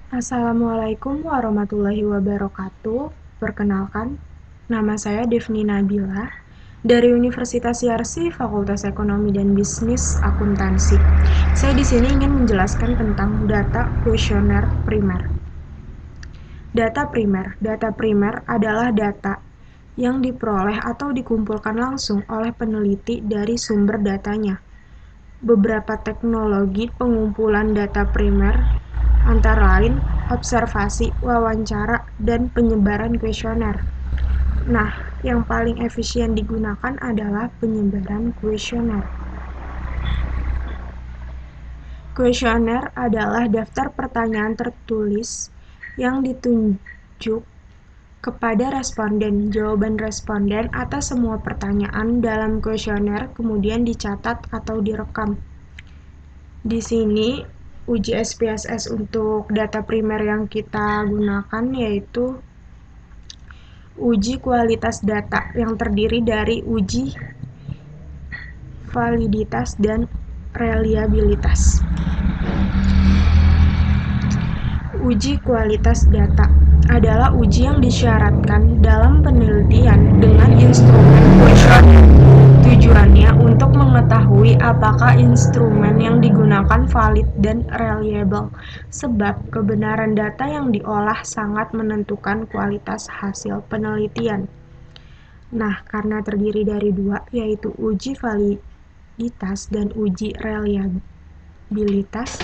Assalamualaikum warahmatullahi wabarakatuh. Perkenalkan, nama saya Devni Nabila dari Universitas Yarsi, Fakultas Ekonomi dan Bisnis Akuntansi. Saya di sini ingin menjelaskan tentang data kuesioner primer. Data primer adalah data yang diperoleh atau dikumpulkan langsung oleh peneliti dari sumber datanya. Beberapa teknologi pengumpulan data primer antara lain observasi, wawancara, dan penyebaran kuesioner. Nah, yang paling efisien digunakan adalah penyebaran kuesioner. Kuesioner adalah daftar pertanyaan tertulis yang ditunjuk kepada responden. Jawaban responden atas semua pertanyaan dalam kuesioner kemudian dicatat atau direkam. Di sini uji SPSS untuk data primer yang kita gunakan yaitu uji kualitas data yang terdiri dari uji validitas dan reliabilitas. Uji kualitas data adalah uji yang disyaratkan dalam penelitian dengan instrumen kuesioner. Tujuannya untuk mengetahui apakah instrumen yang digunakan valid dan reliable, sebab kebenaran data yang diolah sangat menentukan kualitas hasil penelitian. Nah, karena terdiri dari dua, yaitu uji validitas dan uji reliabilitas,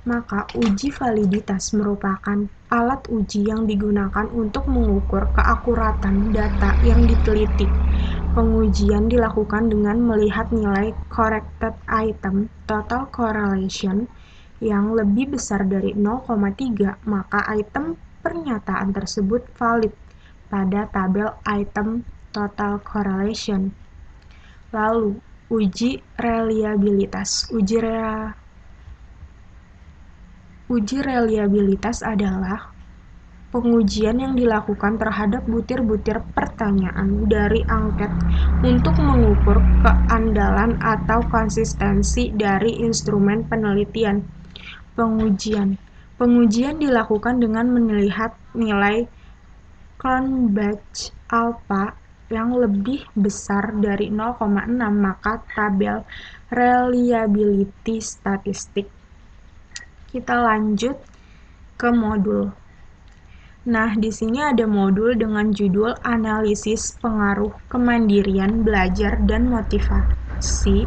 maka uji validitas merupakan alat uji yang digunakan untuk mengukur keakuratan data yang diteliti. Pengujian dilakukan dengan melihat nilai corrected item total correlation yang lebih besar dari 0,3, maka item pernyataan tersebut valid pada tabel item total correlation. Lalu, uji reliabilitas. Uji reliabilitas adalah pengujian yang dilakukan terhadap butir-butir pertanyaan dari angket untuk mengukur keandalan atau konsistensi dari instrumen penelitian. Pengujian dilakukan dengan melihat nilai Cronbach alpha yang lebih besar dari 0,6, maka tabel reliability statistik. Kita lanjut ke modul. Nah, di sini ada modul dengan judul Analisis Pengaruh Kemandirian Belajar dan Motivasi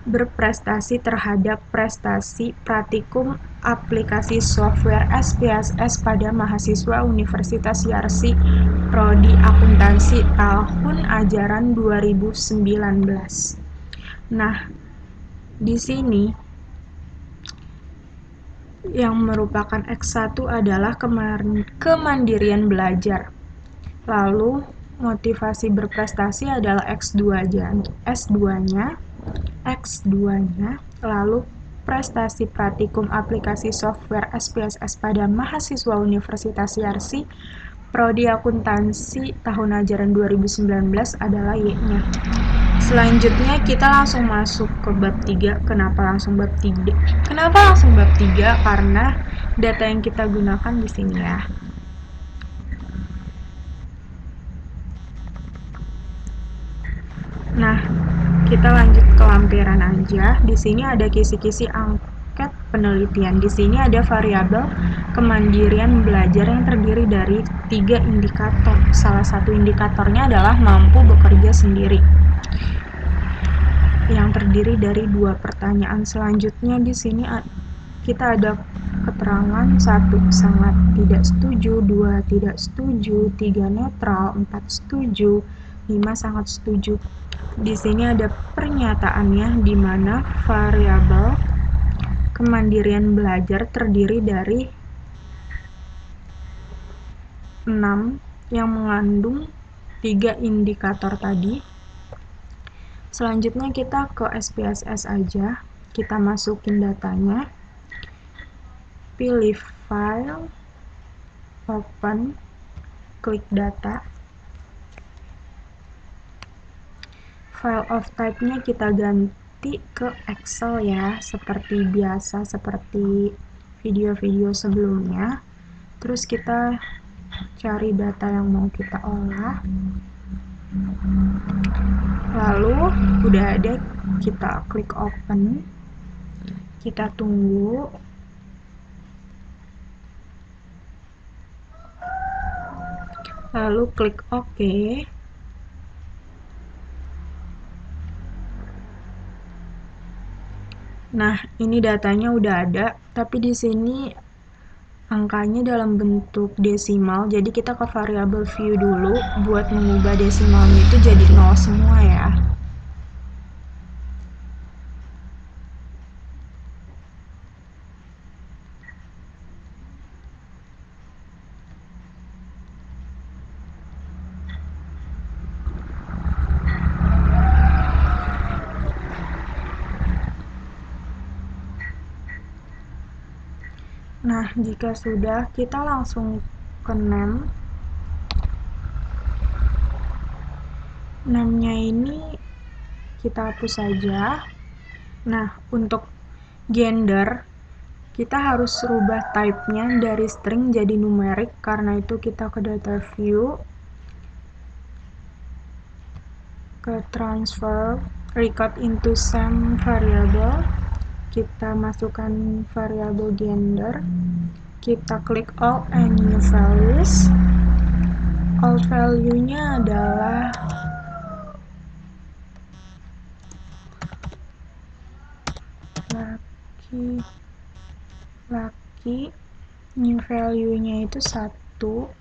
Berprestasi terhadap Prestasi Praktikum Aplikasi Software SPSS pada mahasiswa Universitas Yarsi Prodi Akuntansi tahun ajaran 2019. Nah, di sini yang merupakan X1 adalah kemandirian belajar. Lalu motivasi berprestasi adalah S2-nya, lalu prestasi praktikum aplikasi software SPSS pada mahasiswa Universitas Yarsi Prodi Akuntansi tahun ajaran 2019 adalah Y-nya. Selanjutnya kita langsung masuk ke bab 3. Kenapa langsung bab 3? Karena data yang kita gunakan di sini ya. Nah, kita lanjut ke lampiran aja. Di sini ada kisi-kisi angket penelitian. Di sini ada variabel kemandirian belajar yang terdiri dari 3 indikator. Salah satu indikatornya adalah mampu bekerja sendiri, yang terdiri dari 2 pertanyaan. Selanjutnya di sini kita ada keterangan 1 sangat tidak setuju, 2 tidak setuju, 3 netral, 4 setuju, 5 sangat setuju. Di sini ada pernyataannya di mana variabel kemandirian belajar terdiri dari 6 yang mengandung 3 indikator tadi. Selanjutnya kita ke SPSS aja. Kita masukin datanya. Pilih file, open, klik data. File of type-nya kita ganti ke Excel ya, seperti biasa, seperti video-video sebelumnya. Terus kita cari data yang mau kita olah. Lalu udah ada, kita klik open. Kita tunggu. Lalu klik OK. Nah, ini datanya udah ada, tapi di sini angkanya dalam bentuk desimal. Jadi kita ke variabel view dulu buat mengubah desimalnya itu jadi 0 semua ya. Nah, jika sudah, kita langsung ke name. Name-nya ini kita hapus saja. Nah, untuk gender, kita harus rubah type-nya dari string jadi numerik. Karena itu kita ke data view, ke transfer, record into same variable. Kita masukkan variabel gender, kita klik all and new values. All value-nya adalah laki, new value-nya itu 1,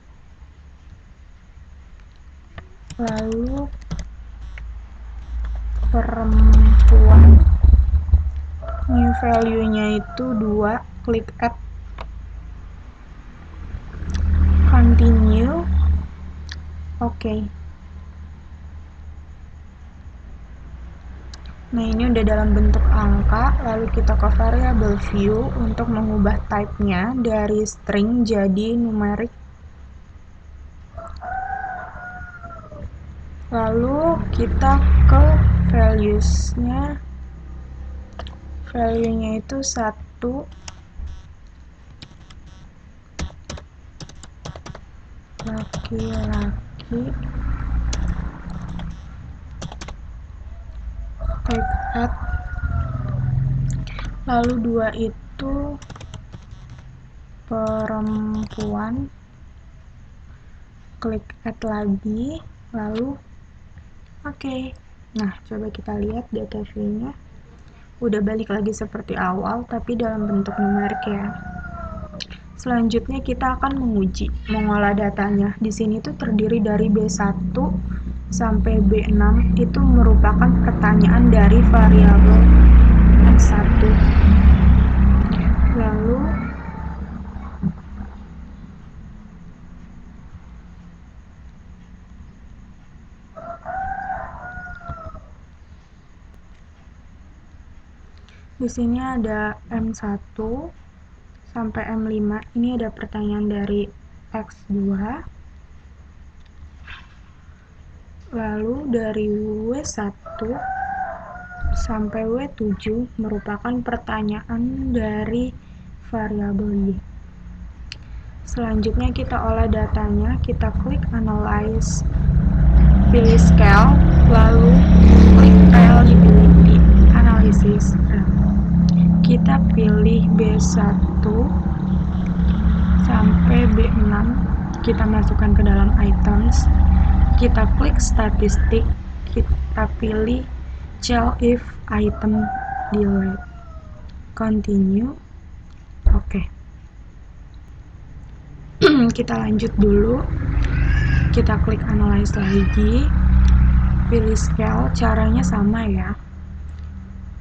lalu perempuan, new value-nya itu 2, klik add, continue, oke. Nah, ini udah dalam bentuk angka, lalu kita ke variable view untuk mengubah type-nya dari string jadi numerik. Lalu kita ke values-nya, value-nya itu 1, laki-laki, klik add, lalu 2 itu perempuan, klik add lagi, lalu oke. Nah, coba kita lihat data view-nya udah balik lagi seperti awal, tapi dalam bentuk numerik ya. Selanjutnya kita akan menguji, mengolah datanya. Di sini tuh terdiri dari B1 sampai B6, itu merupakan pertanyaan dari variabel M1. Lalu di sini ada M1 sampai M5. Ini ada pertanyaan dari X2. Lalu dari W1 sampai W7 merupakan pertanyaan dari variabel Y. Selanjutnya kita olah datanya, kita klik analyze, pilih scale, lalu klik reliability analysis. Kita pilih B1 sampai B6, kita masukkan ke dalam items, kita klik statistik, kita pilih child if item delete, continue, oke. Kita lanjut dulu, kita klik analyze lagi, pilih scale, caranya sama ya.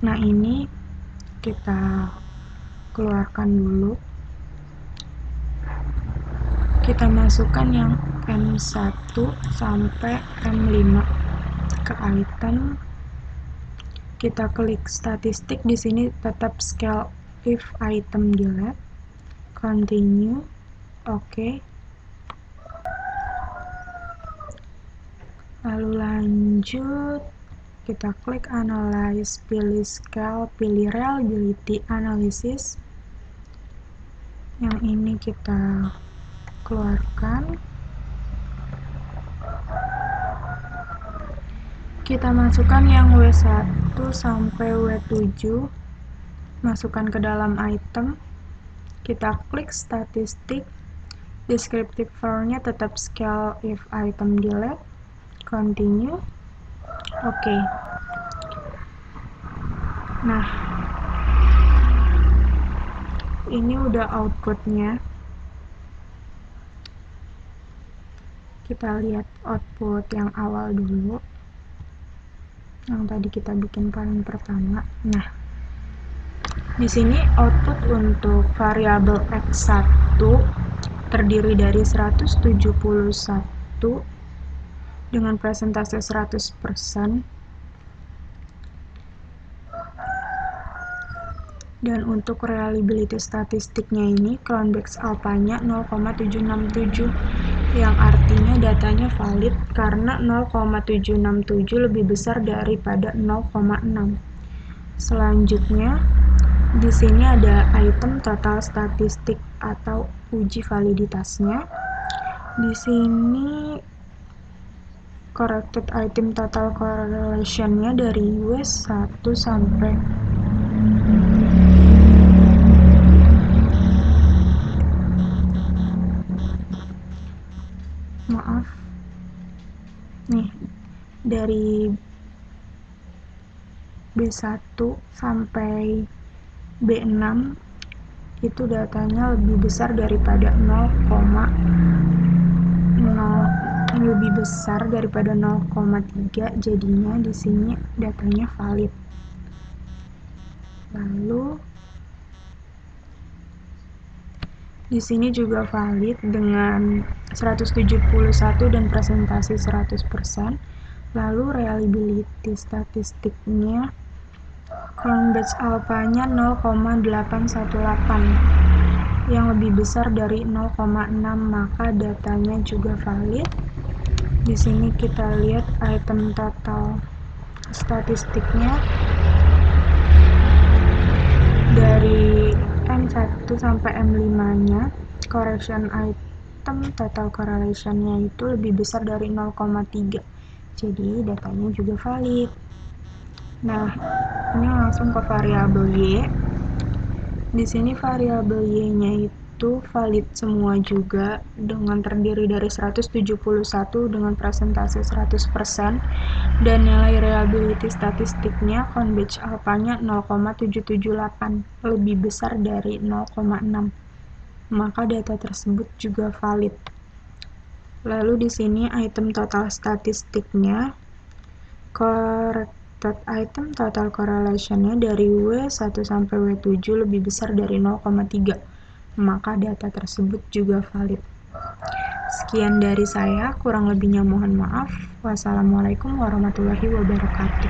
Nah, ini kita keluarkan dulu, kita masukkan yang M1 sampai M5 ke item, kita klik statistik, di sini tetap scale if item delete, continue, oke. Lalu lanjut, kita klik analyze, pilih scale, pilih reliability analysis, Yang ini kita keluarkan. Kita masukkan yang W1 sampai W7, masukkan ke dalam item. Kita klik statistik, descriptive var-nya tetap scale if item delete, continue, oke. Nah, ini udah outputnya. Kita lihat output yang awal dulu, yang tadi kita bikin paling pertama. Nah, di sini output untuk variabel x1 terdiri dari 171 dengan persentase 100%. Dan untuk reliability statistiknya ini, Cronbach's alpha-nya 0,767, yang artinya datanya valid karena 0,767 lebih besar daripada 0,6. Selanjutnya, di sini ada item total statistik atau uji validitasnya. Di sini corrected item total correlation-nya dari W1 sampai dari B1 sampai B6 itu datanya lebih besar daripada 0,3, jadinya di sini datanya valid. Lalu di sini juga valid dengan 171 dan presentasi 100%. Lalu reliability statistiknya, Cronbach's alpha-nya 0,818, yang lebih besar dari 0,6, maka datanya juga valid. Di sini kita lihat item total statistiknya dari M1 sampai M5-nya, correction item total correlation-nya itu lebih besar dari 0,3. Jadi datanya juga valid. Nah, ini langsung ke variabel Y. Di sini variabel Y-nya itu valid semua juga dengan terdiri dari 171 dengan presentase 100%, dan nilai reliability statistiknya Cronbach alpha-nya 0,778, lebih besar dari 0,6. Maka data tersebut juga valid. Lalu di sini item total statistiknya, corrected item total correlation-nya dari W1 sampai W7 lebih besar dari 0,3, maka data tersebut juga valid. Sekian dari saya, kurang lebihnya mohon maaf. Wassalamualaikum warahmatullahi wabarakatuh.